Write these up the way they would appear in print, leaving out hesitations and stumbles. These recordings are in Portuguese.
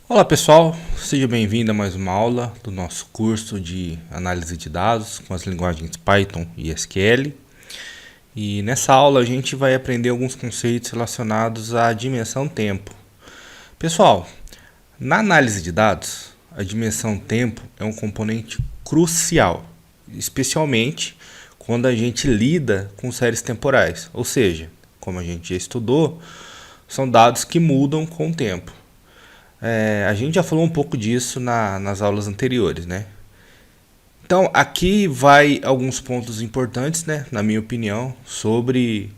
Olá pessoal, seja bem-vindo a mais uma aula do nosso curso de análise de dados com as linguagens Python e SQL. E nessa aula a gente vai aprender alguns conceitos relacionados à dimensão tempo. Pessoal, na análise de dados, a dimensão tempo é um componente crucial, especialmente quando a gente lida com séries temporais, ou seja, como a gente já estudou, são dados que mudam com o tempo. A gente já falou um pouco disso nas aulas anteriores, né? Então, aqui vai alguns pontos importantes, né, na minha opinião, sobre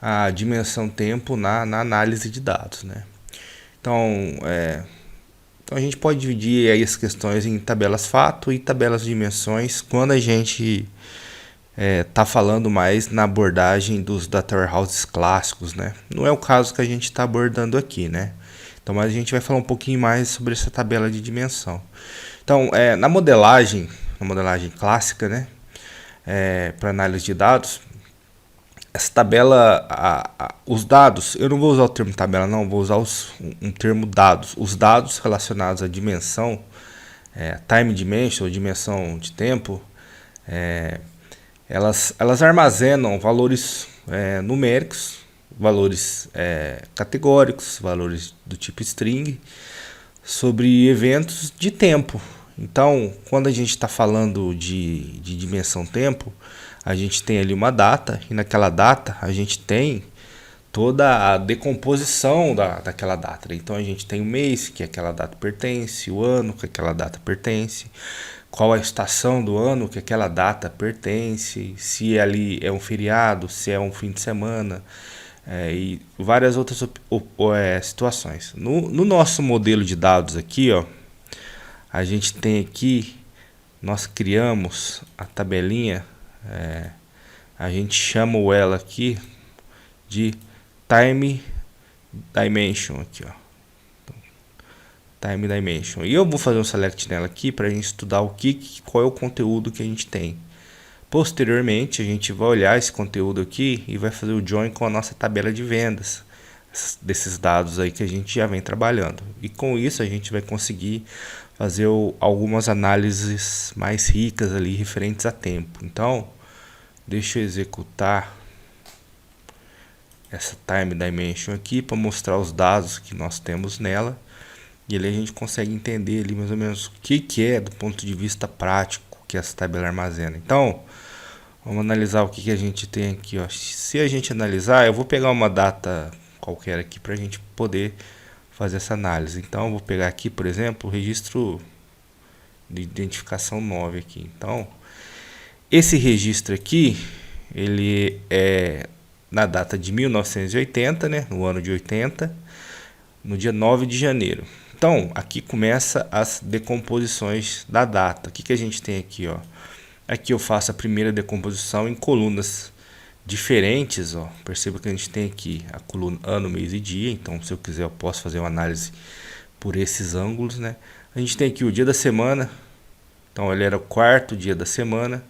a dimensão tempo na análise de dados, né? Então, a gente pode dividir aí as questões em tabelas fato e tabelas de dimensões quando a gente está falando mais na abordagem dos data warehouses clássicos, né? Não é o caso que a gente está abordando aqui, né? Então, mas a gente vai falar um pouquinho mais sobre essa tabela de dimensão. Então, na modelagem clássica, né, para análise de dados, essa tabela, os dados, eu não vou usar o termo tabela, não, vou usar um termo dados. Os dados relacionados à dimensão, time dimension, ou dimensão de tempo, elas armazenam valores numéricos, valores categóricos, valores do tipo string, sobre eventos de tempo. Então, quando a gente está falando de dimensão tempo, a gente tem ali uma data, e naquela data a gente tem toda a decomposição daquela data. Então a gente tem o mês que aquela data pertence, o ano que aquela data pertence, qual a estação do ano que aquela data pertence, se ali é um feriado, se é um fim de semana, e várias outras situações. No nosso modelo de dados aqui, ó, a gente tem aqui, nós criamos a tabelinha, a gente chama ela aqui de time dimension aqui, ó. Time dimension. E eu vou fazer um select nela aqui para a gente estudar qual é o conteúdo que a gente tem. Posteriormente, a gente vai olhar esse conteúdo aqui e vai fazer o join com a nossa tabela de vendas desses dados aí que a gente já vem trabalhando. E com isso a gente vai conseguir fazer algumas análises mais ricas ali referentes a tempo. Então, deixa eu executar essa time dimension aqui para mostrar os dados que nós temos nela. E ali a gente consegue entender ali mais ou menos o que é do ponto de vista prático que essa tabela armazena. Então, vamos analisar o que a gente tem aqui, ó. Se a gente analisar, eu vou pegar uma data qualquer aqui para a gente poder fazer essa análise. Então, eu vou pegar aqui, por exemplo, o registro de identificação 9 aqui. Então, esse registro aqui, ele é na data de 1980, né, no ano de 80, no dia 9 de janeiro. Então, aqui começa as decomposições da data. O que a gente tem aqui, ó? Aqui eu faço a primeira decomposição em colunas diferentes, ó. Perceba que a gente tem aqui a coluna ano, mês e dia. Então, se eu quiser, eu posso fazer uma análise por esses ângulos, né? A gente tem aqui o dia da semana. Então, ele era o quarto dia da semana.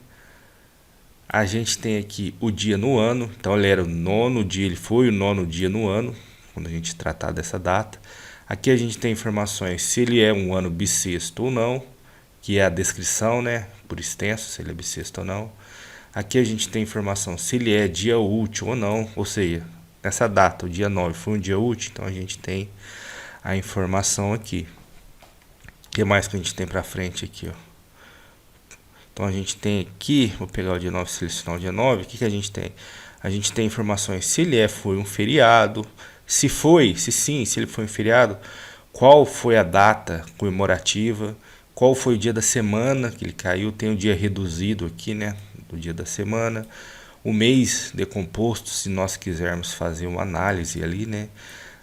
A gente tem aqui o dia no ano. Então, ele era o nono dia, ele foi o nono dia no ano, quando a gente tratar dessa data. Aqui a gente tem informações se ele é um ano bissexto ou não, que é a descrição, né, por extenso, se ele é bissexto ou não. Aqui a gente tem informação se ele é dia útil ou não, ou seja, nessa data, o dia 9 foi um dia útil, então a gente tem a informação aqui. O que mais que a gente tem para frente aqui, ó? Então a gente tem aqui, vou pegar o dia 9 e selecionar o dia 9, o que a gente tem? A gente tem informações se ele foi um feriado, se ele foi um feriado, qual foi a data comemorativa, qual foi o dia da semana que ele caiu, tem o dia reduzido aqui, né, do dia da semana, o mês decomposto, se nós quisermos fazer uma análise ali, né,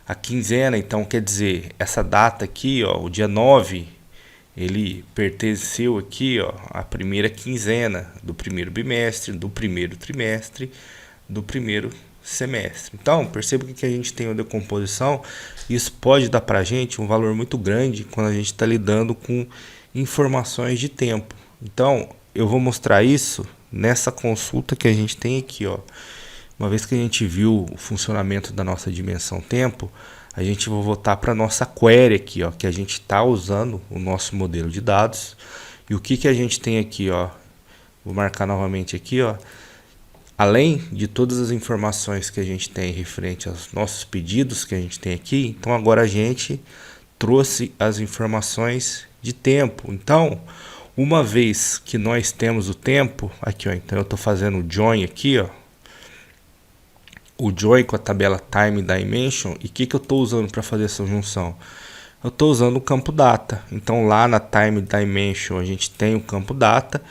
a quinzena, então quer dizer, essa data aqui, ó, o dia 9, ele pertenceu aqui, ó, à primeira quinzena do primeiro bimestre, do primeiro trimestre, do primeiro semestre. Então, perceba que a gente tem uma decomposição. Isso pode dar para a gente um valor muito grande quando a gente está lidando com informações de tempo. Então, eu vou mostrar isso nessa consulta que a gente tem aqui, ó. Uma vez que a gente viu o funcionamento da nossa dimensão tempo, a gente vai voltar para nossa query aqui, ó, que a gente está usando o nosso modelo de dados. E o que a gente tem aqui, ó? Vou marcar novamente aqui, ó. Além de todas as informações que a gente tem referente aos nossos pedidos que a gente tem aqui, então agora a gente trouxe as informações de tempo. Então, uma vez que nós temos o tempo, aqui ó, então eu estou fazendo o join aqui, ó, o join com a tabela time dimension. E o que eu estou usando para fazer essa junção? Eu estou usando o campo data. Então lá na time dimension a gente tem o campo data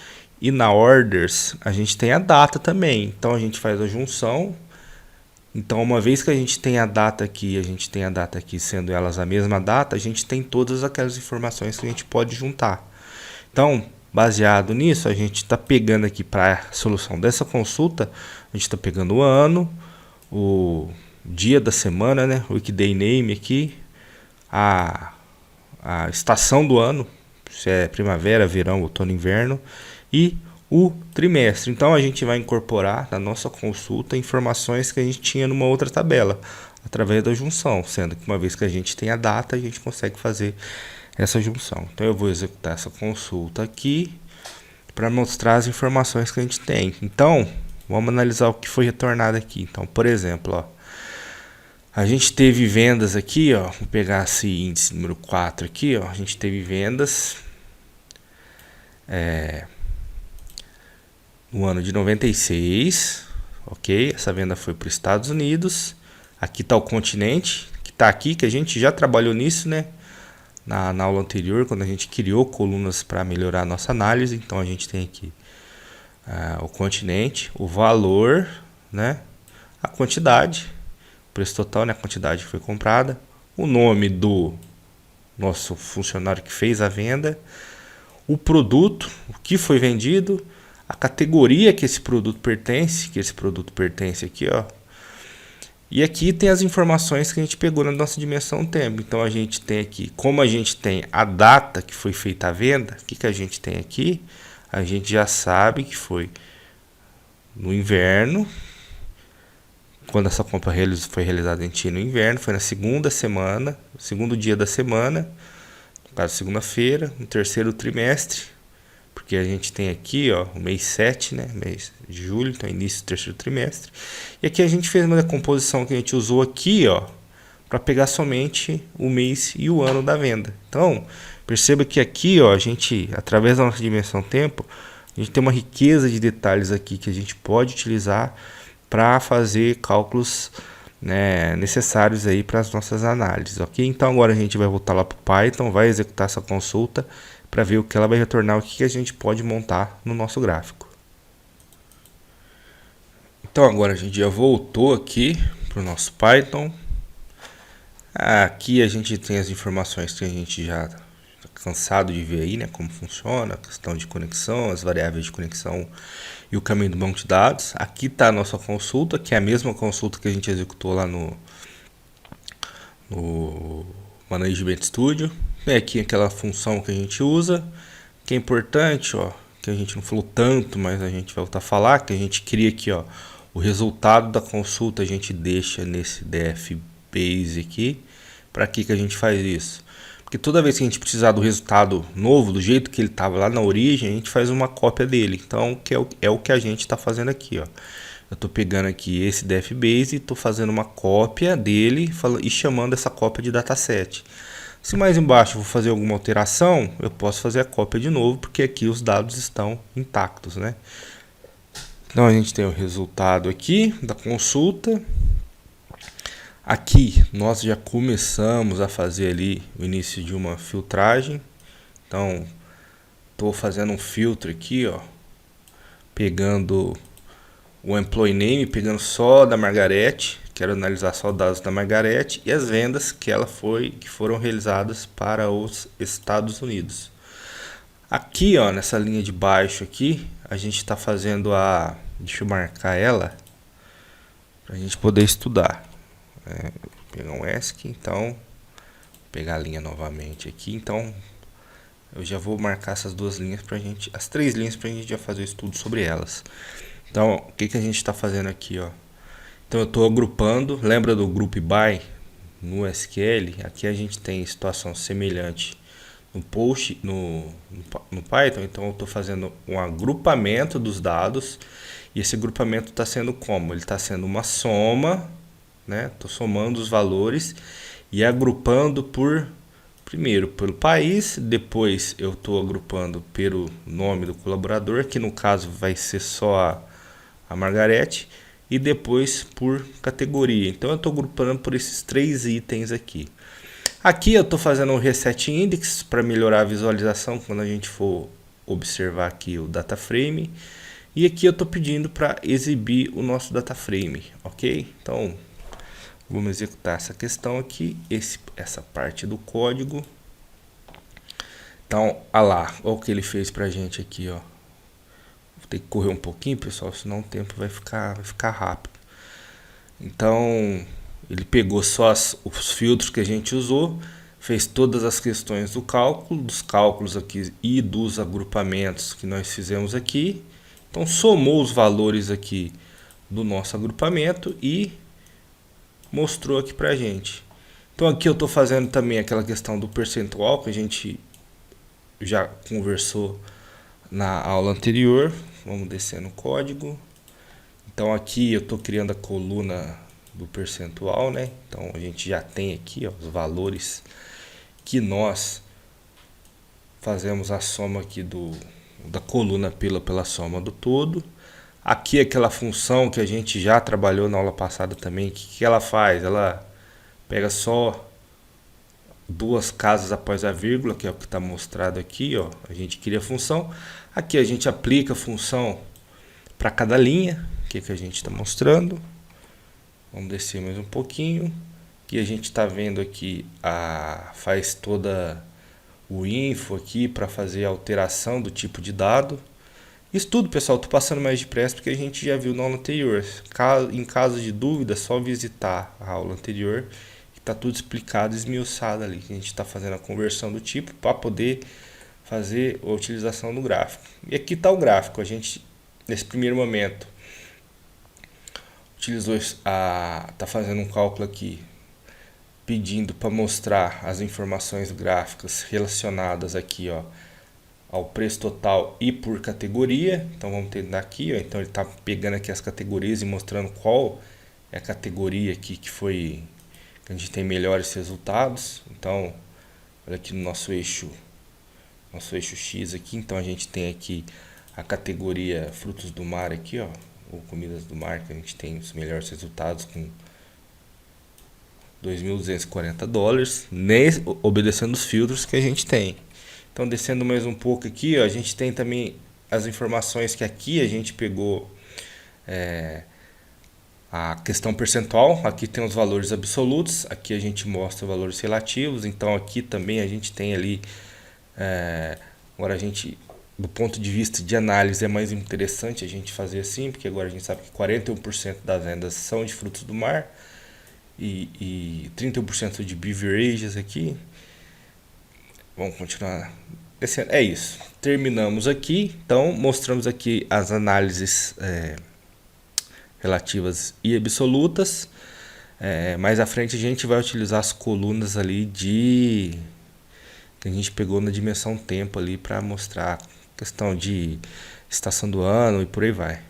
e na orders a gente tem a data também. Então a gente faz a junção. Então uma vez que a gente tem a data aqui, sendo elas a mesma data, a gente tem todas aquelas informações que a gente pode juntar. Então, baseado nisso, a gente está pegando aqui para a solução dessa consulta, a gente está pegando o ano, o dia da semana, né, o weekday name aqui, a estação do ano, se é primavera, verão, outono, inverno, e o trimestre. Então a gente vai incorporar na nossa consulta informações que a gente tinha numa outra tabela, através da junção, sendo que uma vez que a gente tem a data, a gente consegue fazer essa junção. Então eu vou executar essa consulta aqui para mostrar as informações que a gente tem. Então, vamos analisar o que foi retornado aqui. Então, por exemplo, ó, a gente teve vendas aqui, ó, vou pegar esse índice número 4 aqui, ó, a gente teve vendas no ano de 96, ok? Essa venda foi para os Estados Unidos. Aqui está o continente, que está aqui, que a gente já trabalhou nisso, né? Na aula anterior, quando a gente criou colunas para melhorar a nossa análise. Então a gente tem aqui o continente, o valor, né? A quantidade, o preço total, né? A quantidade que foi comprada, o nome do nosso funcionário que fez a venda, o produto, o que foi vendido, a categoria que esse produto pertence, aqui, ó. E aqui tem as informações que a gente pegou na nossa dimensão tempo. Então a gente tem aqui, como a gente tem a data que foi feita a venda, o que a gente tem aqui? A gente já sabe que foi no inverno, quando essa compra foi realizada em China no inverno, foi na segunda semana, segundo dia da semana, no caso segunda-feira, no terceiro trimestre, porque a gente tem aqui, ó, o mês 7, né, mês de julho, então início do terceiro trimestre. E aqui a gente fez uma decomposição que a gente usou aqui, ó, para pegar somente o mês e o ano da venda. Então, perceba que aqui, ó, a gente, através da nossa dimensão tempo, a gente tem uma riqueza de detalhes aqui que a gente pode utilizar para fazer cálculos, né, necessários aí para as nossas análises, ok? Então agora a gente vai voltar lá para o Python, vai executar essa consulta para ver o que ela vai retornar, o que a gente pode montar no nosso gráfico. Então agora a gente já voltou aqui para o nosso Python. Aqui a gente tem as informações que a gente já está cansado de ver aí, né? Como funciona, a questão de conexão, as variáveis de conexão e o caminho do banco de dados. Aqui está a nossa consulta, que é a mesma consulta que a gente executou lá no Management Studio. É aqui aquela função que a gente usa, que é importante, ó, que a gente não falou tanto, mas a gente vai voltar a falar, que a gente cria aqui, ó, o resultado da consulta a gente deixa nesse DFBase aqui. Para que a gente faz isso? Porque toda vez que a gente precisar do resultado novo, do jeito que ele estava lá na origem, a gente faz uma cópia dele. Então, é o que a gente está fazendo aqui, ó. Eu estou pegando aqui esse DFBase e estou fazendo uma cópia dele e chamando essa cópia de dataset. Se mais embaixo eu vou fazer alguma alteração, eu posso fazer a cópia de novo, porque aqui os dados estão intactos, né? Então a gente tem o resultado aqui da consulta. Aqui nós já começamos a fazer ali o início de uma filtragem. Então estou fazendo um filtro aqui, ó, pegando o employee name, pegando só da Margarete. Quero analisar só os dados da Margarete e as vendas que foram realizadas para os Estados Unidos. Aqui, ó, nessa linha de baixo aqui, a gente está fazendo deixa eu marcar ela para a gente poder estudar. Vou pegar um ESC, então vou pegar a linha novamente aqui. Então eu já vou marcar essas duas linhas as três linhas para a gente já fazer o estudo sobre elas. Então, o que a gente está fazendo aqui, ó? Então eu estou agrupando, lembra do group by no SQL, aqui a gente tem situação semelhante no post, no Python. Então eu estou fazendo um agrupamento dos dados, e esse agrupamento está sendo como? Ele está sendo uma soma, né? Estou somando os valores e agrupando primeiro pelo país, depois eu estou agrupando pelo nome do colaborador, que no caso vai ser só a Margarete, e depois por categoria. Então eu estou agrupando por esses 3 itens aqui. Aqui eu estou fazendo um reset index para melhorar a visualização quando a gente for observar aqui o data frame. E aqui eu estou pedindo para exibir o nosso data frame, ok? Então vamos executar essa questão aqui, essa parte do código. Então, olha o que ele fez para a gente aqui, ó. Vou ter que correr um pouquinho, pessoal, senão o tempo vai ficar rápido. Então, ele pegou só os filtros que a gente usou, fez todas as questões do cálculo, dos cálculos aqui e dos agrupamentos que nós fizemos aqui. Então, somou os valores aqui do nosso agrupamento e mostrou aqui pra gente. Então, aqui eu estou fazendo também aquela questão do percentual que a gente já conversou na aula anterior. Vamos descer no código. Então aqui eu estou criando a coluna do percentual, né? Então a gente já tem aqui, ó, os valores que nós fazemos a soma aqui da coluna pela soma do todo. Aqui aquela função que a gente já trabalhou na aula passada também, que ela faz? Ela pega só 2 casas após a vírgula, que é o que está mostrado aqui, ó. A gente cria a função. Aqui a gente aplica a função para cada linha, que a gente está mostrando. Vamos descer mais um pouquinho. Aqui a gente está vendo aqui, faz toda o info aqui para fazer a alteração do tipo de dado. Isso tudo, pessoal, estou passando mais depressa porque a gente já viu na aula anterior. Em caso de dúvida, é só visitar a aula anterior. Está tudo explicado, esmiuçado ali. A gente está fazendo a conversão do tipo para poder fazer a utilização do gráfico. E aqui está o gráfico. A gente, nesse primeiro momento, está fazendo um cálculo aqui, pedindo para mostrar as informações gráficas relacionadas aqui, ó, ao preço total e por categoria. Então vamos tentar aqui, ó. Então ele está pegando aqui as categorias e mostrando qual é a categoria aqui que a gente tem melhores resultados. Então, olha aqui no nosso eixo X aqui. Então a gente tem aqui a categoria frutos do mar aqui, ó, ou comidas do mar, que a gente tem os melhores resultados com $2.240, obedecendo os filtros que a gente tem. Então, descendo mais um pouco aqui, ó, a gente tem também as informações que aqui a gente pegou a questão percentual. Aqui tem os valores absolutos, aqui a gente mostra valores relativos. Então aqui também a gente tem ali, agora a gente, do ponto de vista de análise, é mais interessante a gente fazer assim, porque agora a gente sabe que 41% das vendas são de frutos do mar e 31% de beverages aqui. Vamos continuar descendo. É isso, terminamos aqui. Então mostramos aqui as análises relativas e absolutas. Mais à frente a gente vai utilizar as colunas ali que a gente pegou na dimensão tempo ali para mostrar a questão de estação do ano e por aí vai.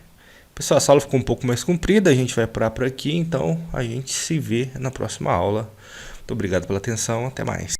Pessoal, essa aula ficou um pouco mais comprida, a gente vai parar por aqui, então a gente se vê na próxima aula. Muito obrigado pela atenção, até mais.